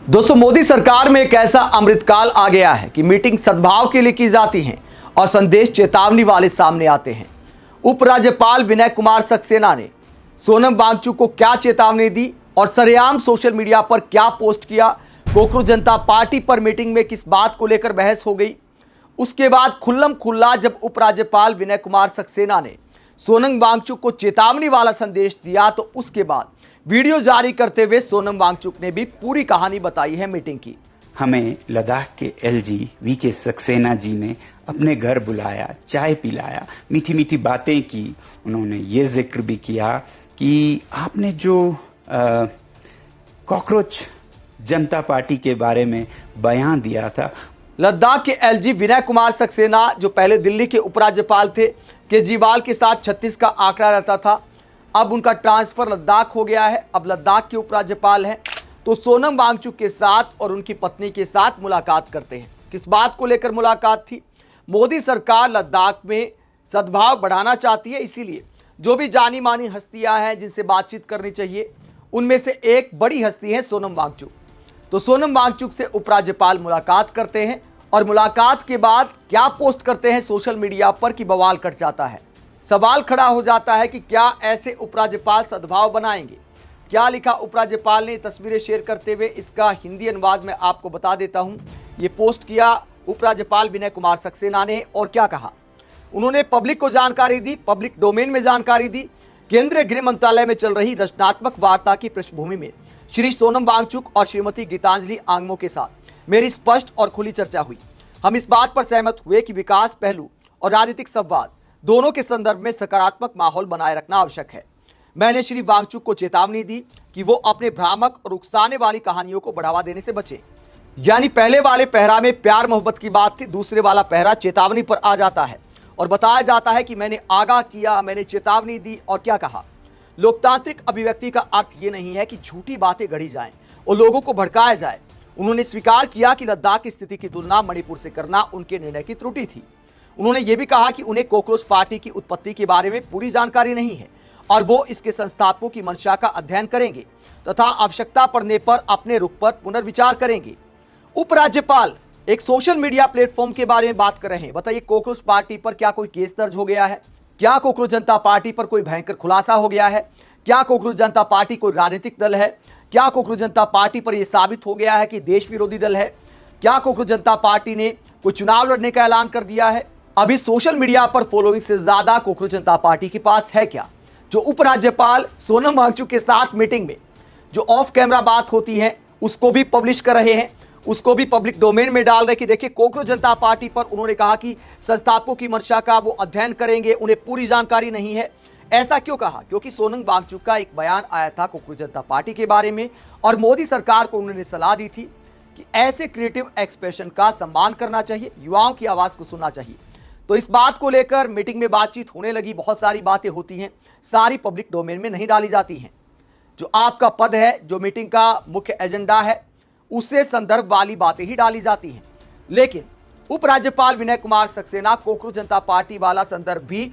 दोस्तों, मोदी सरकार में एक ऐसा अमृतकाल आ गया है कि मीटिंग सद्भाव के लिए की जाती हैं और संदेश चेतावनी वाले सामने आते हैं। उपराज्यपाल विनय कुमार सक्सेना ने सोनम वांगचुक को क्या चेतावनी दी और सरेआम सोशल मीडिया पर क्या पोस्ट किया, कोकरोच जनता पार्टी पर मीटिंग में किस बात को लेकर बहस हो गई, उसके बाद खुल्लम खुल्ला जब उपराज्यपाल विनय कुमार सक्सेना ने सोनम वांगचुक को चेतावनी वाला संदेश दिया तो उसके बाद वीडियो जारी करते हुए सोनम वांगचुक ने भी पूरी कहानी बताई है मीटिंग की। हमें लद्दाख के एलजी वीके सक्सेना जी ने अपने घर बुलाया, चाय पिलाया, मीठी मीठी बातें की। उन्होंने ये जिक्र भी किया कि आपने जो कॉकरोच जनता पार्टी के बारे में बयान दिया था। लद्दाख के एलजी विनय कुमार सक्सेना, जो पहले दिल्ली के उपराज्यपाल थे, केजरीवाल के साथ 36 का आंकड़ा रहता था, अब उनका ट्रांसफर लद्दाख हो गया है, अब लद्दाख के उपराज्यपाल हैं। तो सोनम वांगचुक के साथ और उनकी पत्नी के साथ मुलाकात करते हैं। किस बात को लेकर मुलाकात थी? मोदी सरकार लद्दाख में सद्भाव बढ़ाना चाहती है, इसीलिए जो भी जानी मानी हस्तियां हैं जिनसे बातचीत करनी चाहिए, उनमें से एक बड़ी हस्ती है सोनम वांगचुक। तो सोनम वांगचुक से उपराज्यपाल मुलाकात करते हैं और मुलाकात के बाद क्या पोस्ट करते हैं सोशल मीडिया पर कि बवाल कट जाता है। सवाल खड़ा हो जाता है कि क्या ऐसे उपराज्यपाल सद्भाव बनाएंगे? क्या लिखा उपराज्यपाल ने, तस्वीरें शेयर करते हुए इसका हिंदी अनुवाद में आपको बता देता हूं। ये पोस्ट किया उपराज्यपाल विनय कुमार सक्सेना ने और क्या कहा उन्होंने। पब्लिक को जानकारी दी, पब्लिक डोमेन में जानकारी दी। केंद्रीय गृह मंत्रालय में चल रही रचनात्मक वार्ता की पृष्ठभूमि में श्री सोनम वांगचुक और श्रीमती गीतांजलि आंगमो के साथ मेरी स्पष्ट और खुली चर्चा हुई। हम इस बात पर सहमत हुए कि विकास पहलू और राजनीतिक संवाद दोनों के संदर्भ में सकारात्मक माहौल बनाए रखना आवश्यक है। मैंने श्री वांगचुक को चेतावनी दी कि वो अपने भ्रामक और उकसाने वाली कहानियों को बढ़ावा देने से बचें। यानी पहले वाले पहरा में प्यार मोहब्बत की बात थी, दूसरे वाला पहरा चेतावनी पर आ जाता है और बताया जाता है कि मैंने आगाह किया, मैंने चेतावनी दी और क्या कहा। लोकतांत्रिक अभिव्यक्ति का अर्थ ये नहीं है कि झूठी बातें गढ़ी जाएं और लोगों को भड़काया जाए। उन्होंने स्वीकार किया कि लद्दाख की स्थिति की तुलना मणिपुर से करना उनके निर्णय की त्रुटि थी। उन्होंने ये भी कहा कि उन्हें कॉकरोच पार्टी की उत्पत्ति के बारे में पूरी जानकारी नहीं है और वो इसके संस्थापकों की मंशा का अध्ययन करेंगे तथा आवश्यकता पड़ने पर अपने रुख पर पुनर्विचार करेंगे। उपराज्यपाल एक सोशल मीडिया प्लेटफॉर्म के बारे में बात कर रहे हैं। बताइए, कॉकरोच पार्टी पर क्या कोई केस दर्ज हो गया है? क्या कॉकरोच जनता पार्टी पर कोई भयंकर खुलासा हो गया है? क्या कॉकरोच जनता पार्टी कोई राजनीतिक दल है? क्या कॉकरोच जनता पार्टी पर यह साबित हो गया है कि देश विरोधी दल है? क्या कॉकरोच जनता पार्टी ने कोई चुनाव लड़ने का ऐलान कर दिया है? अभी सोशल मीडिया पर फॉलोइंग से ज्यादा कॉकरोच जनता पार्टी के पास है क्या? जो उपराज्यपाल सोनम वांगचुक के साथ मीटिंग में जो ऑफ कैमरा बात होती है उसको भी पब्लिश कर रहे हैं, उसको भी पब्लिक डोमेन में डाल रहे कि देखिए कॉकरोच जनता पार्टी पर उन्होंने कहा कि संस्थापकों की मंशा का वो अध्ययन करेंगे, उन्हें पूरी जानकारी नहीं है। ऐसा क्यों कहा? क्योंकि सोनम वांगचुक का एक बयान आया था कॉकरोच जनता पार्टी के बारे में और मोदी सरकार को उन्होंने सलाह दी थी कि ऐसे क्रिएटिव एक्सप्रेशन का सम्मान करना चाहिए, युवाओं की आवाज को सुनना चाहिए। तो इस बात को लेकर मीटिंग में बातचीत होने लगी। बहुत सारी बातें होती हैं, सारी पब्लिक डोमेन में नहीं डाली जाती हैं। जो आपका पद है, जो मीटिंग का मुख्य एजेंडा है, उससे संदर्भ वाली बातें ही डाली जाती हैं। लेकिन उपराज्यपाल विनय कुमार सक्सेना कॉकरोच जनता पार्टी वाला संदर्भ भी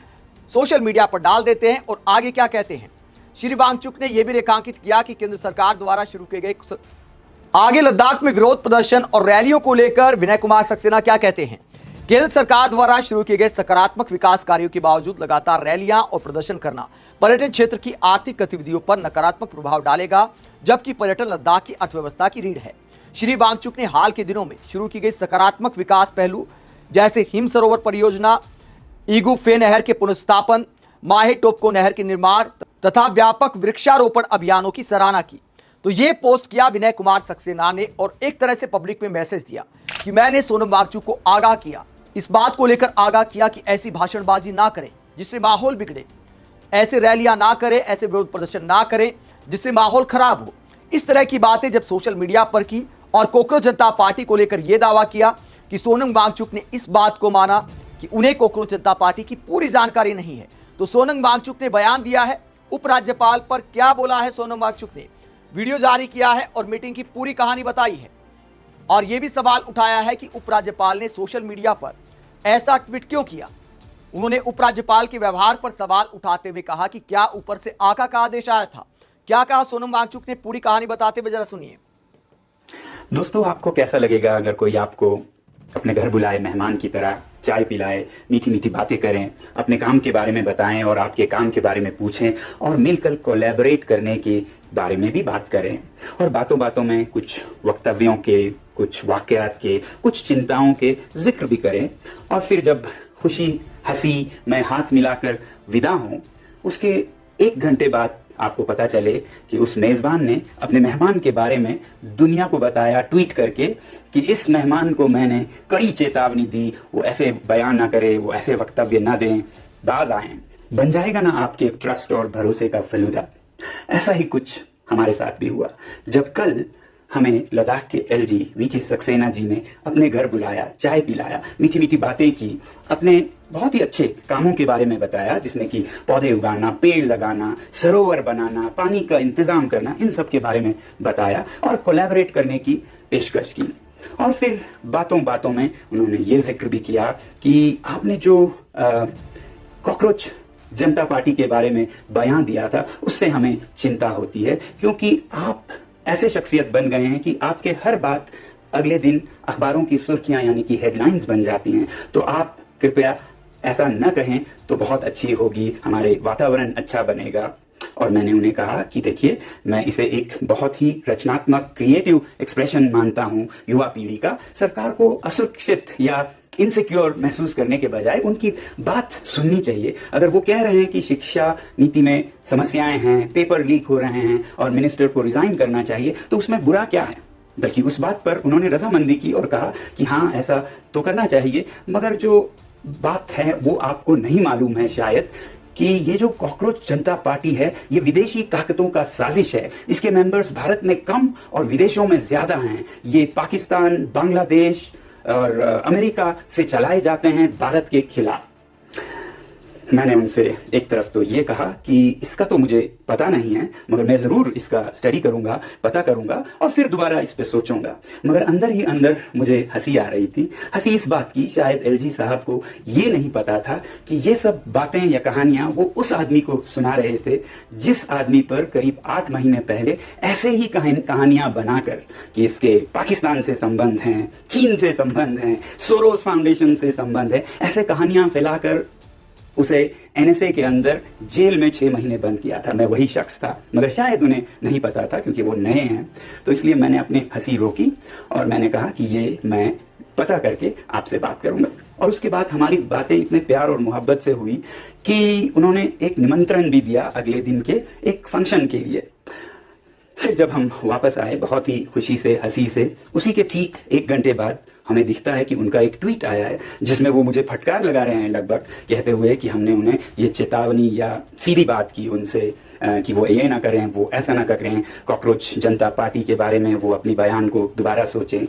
सोशल मीडिया पर डाल देते हैं और आगे क्या कहते हैं। श्री वांगचुक ने यह भी रेखांकित किया कि केंद्र सरकार द्वारा शुरू किए गए आगे लद्दाख में विरोध प्रदर्शन और रैलियों को लेकर विनय कुमार सक्सेना क्या कहते हैं। केंद्र सरकार द्वारा शुरू किए गए सकारात्मक विकास कार्यों के बावजूद लगातार रैलियां और प्रदर्शन करना पर्यटन क्षेत्र की आर्थिक गतिविधियों पर नकारात्मक प्रभाव डालेगा, जबकि पर्यटन लद्दाख की अर्थव्यवस्था की रीढ़ है। श्री वांगचुक ने हाल के दिनों में शुरू की गई सकारात्मक विकास पहलू जैसे हिम सरोवर परियोजना, ईगू फे नहर के पुनर्स्थापन, माहे टोपको नहर के निर्माण तथा व्यापक वृक्षारोपण अभियानों की सराहना की। तो ये पोस्ट किया विनय कुमार सक्सेना ने और एक तरह से पब्लिक में मैसेज दिया कि मैंने सोनम वांगचुक को आगाह किया, इस बात को लेकर आगाह किया कि ऐसी भाषणबाजी ना करें जिससे माहौल बिगड़े, ऐसे रैलियां ना करें, ऐसे विरोध प्रदर्शन ना करें जिससे माहौल खराब हो। इस तरह की बातें जब सोशल मीडिया पर की और कॉकरोच जनता पार्टी को लेकर यह दावा किया कि सोनम वांगचुक ने इस बात को माना कि उन्हें कॉकरोच जनता पार्टी की पूरी जानकारी नहीं है, तो सोनम वांगचुक ने बयान दिया है। उपराज्यपाल पर क्या बोला है सोनम वांगचुक ने, वीडियो जारी किया है और मीटिंग की पूरी कहानी बताई है। और यह भी सवाल उठाया है कि उपराज्यपाल ने सोशल मीडिया पर ऐसा ट्वीट क्यों किया। उन्होंने उपराज्यपाल के व्यवहार पर सवाल उठाते हुए कहा कि क्या ऊपर से आका का आदेश आया था। क्या कहा सोनम वांगचुक ने, पूरी कहानी बताते हुए जरा सुनिए। दोस्तों, आपको कैसा लगेगा अगर कोई आपको अपने घर बुलाए, मेहमान की तरह चाय पिलाए, मीठी मीठी बातें करें, अपने काम के बारे में बताएं और आपके काम के बारे में पूछें और मिलकर कोलैबोरेट करने के बारे में भी बात करें और बातों बातों में कुछ वक्तव्यों के, कुछ वाकयात के, कुछ चिंताओं के जिक्र भी करें और फिर जब खुशी हंसी में हाथ मिलाकर विदा हों, उसके 1 घंटे बाद आपको पता चले कि उस मेजबान ने अपने मेहमान के बारे में दुनिया को बताया ट्वीट करके कि इस मेहमान को मैंने कड़ी चेतावनी दी, वो ऐसे बयान ना करे, वो ऐसे वक्तव्य ना दें, बाज आए। बन जाएगा ना आपके ट्रस्ट और भरोसे का फलूदा। ऐसा ही कुछ हमारे साथ भी हुआ जब कल हमें लद्दाख के एलजी वीके सक्सेना जी ने अपने घर बुलाया, चाय पिलाया, मीठी मीठी बातें की, अपने बहुत ही अच्छे कामों के बारे में बताया, जिसमें कि पौधे उगाना, पेड़ लगाना, सरोवर बनाना, पानी का इंतजाम करना, इन सब के बारे में बताया और कोलैबोरेट करने की पेशकश की। और फिर बातों बातों में उन्होंने ये जिक्र भी किया कि आपने जो कॉकरोच जनता पार्टी के बारे में बयान दिया था, उससे हमें चिंता होती है, क्योंकि आप ऐसे शख्सियत बन गए हैं कि आपके हर बात अगले दिन अखबारों की सुर्खियां यानी कि हेडलाइंस बन जाती हैं। तो आप कृपया ऐसा न कहें तो बहुत अच्छी होगी, हमारे वातावरण अच्छा बनेगा। और मैंने उन्हें कहा कि देखिए, मैं इसे एक बहुत ही रचनात्मक क्रिएटिव एक्सप्रेशन मानता हूं युवा पीढ़ी का। सरकार को असुरक्षित या इनसिक्योर महसूस करने के बजाय उनकी बात सुननी चाहिए। अगर वो कह रहे हैं कि शिक्षा नीति में समस्याएं हैं, पेपर लीक हो रहे हैं और मिनिस्टर को रिजाइन करना चाहिए, तो उसमें बुरा क्या है? बल्कि उस बात पर उन्होंने रजामंदी की और कहा कि हाँ, ऐसा तो करना चाहिए, मगर जो बात है वो आपको नहीं मालूम है शायद कि ये जो कॉकरोच जनता पार्टी है, ये विदेशी ताकतों का साजिश है। इसके मेंबर्स भारत में कम और विदेशों में ज्यादा हैं। ये पाकिस्तान, बांग्लादेश और अमेरिका से चलाए जाते हैं भारत के खिलाफ। मैंने उनसे एक तरफ तो ये कहा कि इसका तो मुझे पता नहीं है, मगर मैं जरूर इसका स्टडी करूंगा, पता करूंगा और फिर दोबारा इस पे सोचूंगा। मगर अंदर ही अंदर मुझे हंसी आ रही थी। हंसी इस बात की, शायद एलजी साहब को ये नहीं पता था कि ये सब बातें या कहानियां वो उस आदमी को सुना रहे थे जिस आदमी पर करीब 8 महीने पहले ऐसे ही कहानियां बनाकर कि इसके पाकिस्तान से संबंध हैं, चीन से संबंध हैं, सोरोस फाउंडेशन से संबंध है, ऐसे कहानियां फैलाकर उसे एनएसए के अंदर जेल में 6 महीने बंद किया था। मैं वही शख्स था, मगर शायद उन्हें नहीं पता था क्योंकि वो नए हैं। तो इसलिए मैंने अपनी हंसी रोकी और मैंने कहा कि ये मैं पता करके आपसे बात करूंगा। और उसके बाद हमारी बातें इतने प्यार और मोहब्बत से हुई कि उन्होंने एक निमंत्रण भी दिया अगले दिन के एक फंक्शन के लिए। फिर जब हम वापस आए बहुत ही खुशी से, हंसी से, उसी के ठीक 1 घंटे बाद हमें दिखता है कि उनका एक ट्वीट आया है जिसमें वो मुझे फटकार लगा रहे हैं, लगभग कहते हुए कि हमने उन्हें ये चेतावनी या सीधी बात की उनसे कि वो ये ना करें, वो ऐसा ना करें, कॉकरोच जनता पार्टी के बारे में वो अपनी बयान को दोबारा सोचें।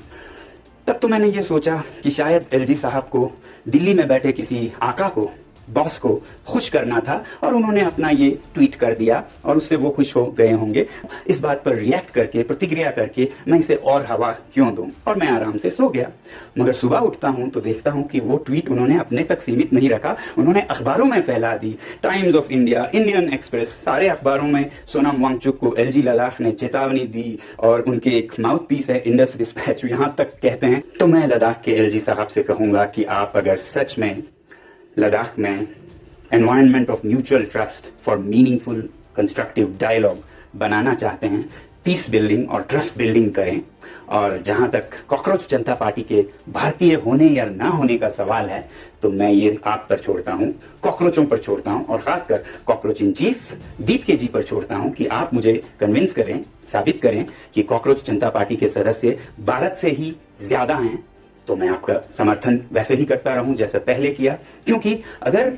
तब तो मैंने ये सोचा कि शायद एलजी साहब को दिल्ली में बैठे किसी आका को, बॉस को खुश करना था और उन्होंने अपना ये ट्वीट कर दिया और उससे वो खुश हो गए होंगे। इस बात पर रिएक्ट करके, प्रतिक्रिया करके मैं इसे और हवा क्यों दूं, और मैं आराम से सो गया। मगर सुबह उठता हूं तो देखता हूं कि वो ट्वीट उन्होंने अपने तक सीमित नहीं रखा, उन्होंने अखबारों में फैला दी। Times of India, Indian Express, सारे अखबारों में सोनम वांगचुक को एलजी लद्दाख ने चेतावनी दी और उनके एक माउथ पीस है इंडस डिस्पैच, यहां तक कहते हैं। तो मैं लद्दाख के एलजी साहब से कहूंगा कि आप अगर सच में लद्दाख में environment of mutual trust for meaningful constructive dialogue बनाना चाहते हैं, पीस बिल्डिंग और ट्रस्ट बिल्डिंग करें। और जहां तक कॉकरोच जनता पार्टी के भारतीय होने या ना होने का सवाल है, तो मैं ये आप पर छोड़ता हूं, कॉकरोचों पर छोड़ता हूं और खासकर कॉकरोच इन चीफ दीप जी पर छोड़ता हूं कि आप मुझे कन्विंस करें, साबित करें कि कॉकरोच जनता पार्टी के सदस्य भारत से ही ज्यादा हैं। तो मैं आपका समर्थन वैसे ही करता रहूं जैसा पहले किया, क्योंकि अगर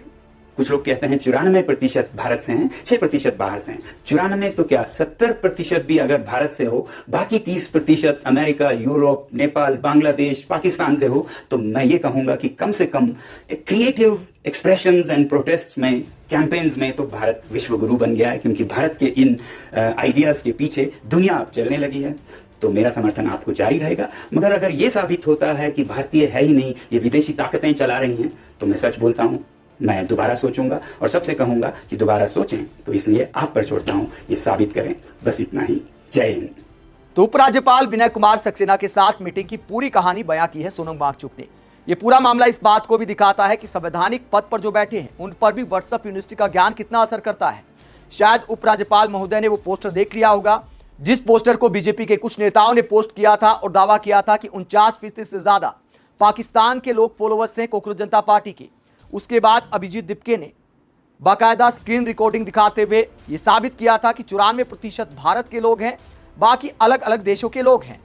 कुछ लोग कहते हैं 94% भारत से हैं, 6% बाहर से हैं, 94 तो क्या 70% भी अगर भारत से हो, बाकी 30% अमेरिका, यूरोप, नेपाल, बांग्लादेश, पाकिस्तान से हो, तो मैं ये कहूंगा कि कम से कम क्रिएटिव एक्सप्रेशंस एंड प्रोटेस्ट में, कैंपेन्स में तो भारत विश्व गुरु बन गया है, क्योंकि भारत के इन आइडियाज के पीछे दुनिया अब चलने लगी है। तो मेरा समर्थन आपको जारी रहेगा। मगर अगर ये साबित होता है कि भारतीय है ही नहीं, ये विदेशी ताकतें चला रही हैं, तो मैं सच बोलता हूं, मैं दोबारा सोचूंगा और सबसे कहूंगा कि दोबारा सोचें। तो इसलिए आप पर छोड़ता हूं, ये साबित करें। बस इतना ही। जय हिंद। तो उपराज्यपाल विनय कुमार सक्सेना के साथ मीटिंग की पूरी कहानी बयां की है सोनम वांगचुक ने। यह पूरा मामला इस बात को भी दिखाता है कि संवैधानिक पद पर जो बैठे हैं उन पर भी व्हाट्सएप यूनिवर्सिटी का ज्ञान कितना असर करता है। शायद उपराज्यपाल महोदय ने वो पोस्टर देख लिया होगा जिस पोस्टर को बीजेपी के कुछ नेताओं ने पोस्ट किया था और दावा किया था कि 49% से ज्यादा पाकिस्तान के लोग फॉलोवर्स हैं कॉकरोच जनता पार्टी के। उसके बाद अभिजीत दिपके ने बाकायदा स्क्रीन रिकॉर्डिंग दिखाते हुए यह साबित किया था कि 94% भारत के लोग हैं, बाकी अलग अलग देशों के लोग हैं।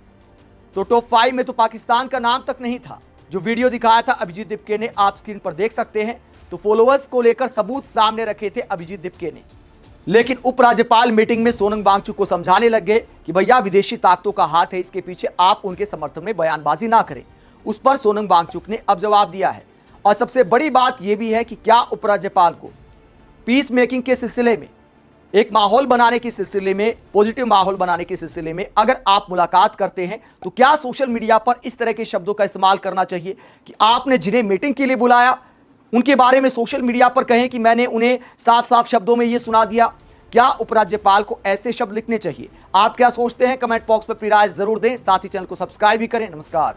तो टॉप 5 में तो पाकिस्तान का नाम तक नहीं था। जो वीडियो दिखाया था अभिजीत दिपके ने, आप स्क्रीन पर देख सकते हैं। तो फॉलोअर्स को लेकर सबूत सामने रखे थे अभिजीत दिपके ने। लेकिन उपराज्यपाल मीटिंग में सोनम वांगचुक को समझाने लग गए कि भैया विदेशी ताकतों का हाथ है इसके पीछे, आप उनके समर्थन में बयानबाजी ना करें। उस पर सोनम वांगचुक ने अब जवाब दिया है। और सबसे बड़ी बात यह भी है कि क्या उपराज्यपाल को पीस मेकिंग के सिलसिले में, एक माहौल बनाने के सिलसिले में, पॉजिटिव माहौल बनाने के सिलसिले में अगर आप मुलाकात करते हैं तो क्या सोशल मीडिया पर इस तरह के शब्दों का इस्तेमाल करना चाहिए कि आपने जिन्हें मीटिंग के लिए बुलाया उनके बारे में सोशल मीडिया पर कहें कि मैंने उन्हें साफ साफ शब्दों में यह सुना दिया। क्या उपराज्यपाल को ऐसे शब्द लिखने चाहिए? आप क्या सोचते हैं? कमेंट बॉक्स में अपनी राय जरूर दें। साथ ही चैनल को सब्सक्राइब भी करें। नमस्कार।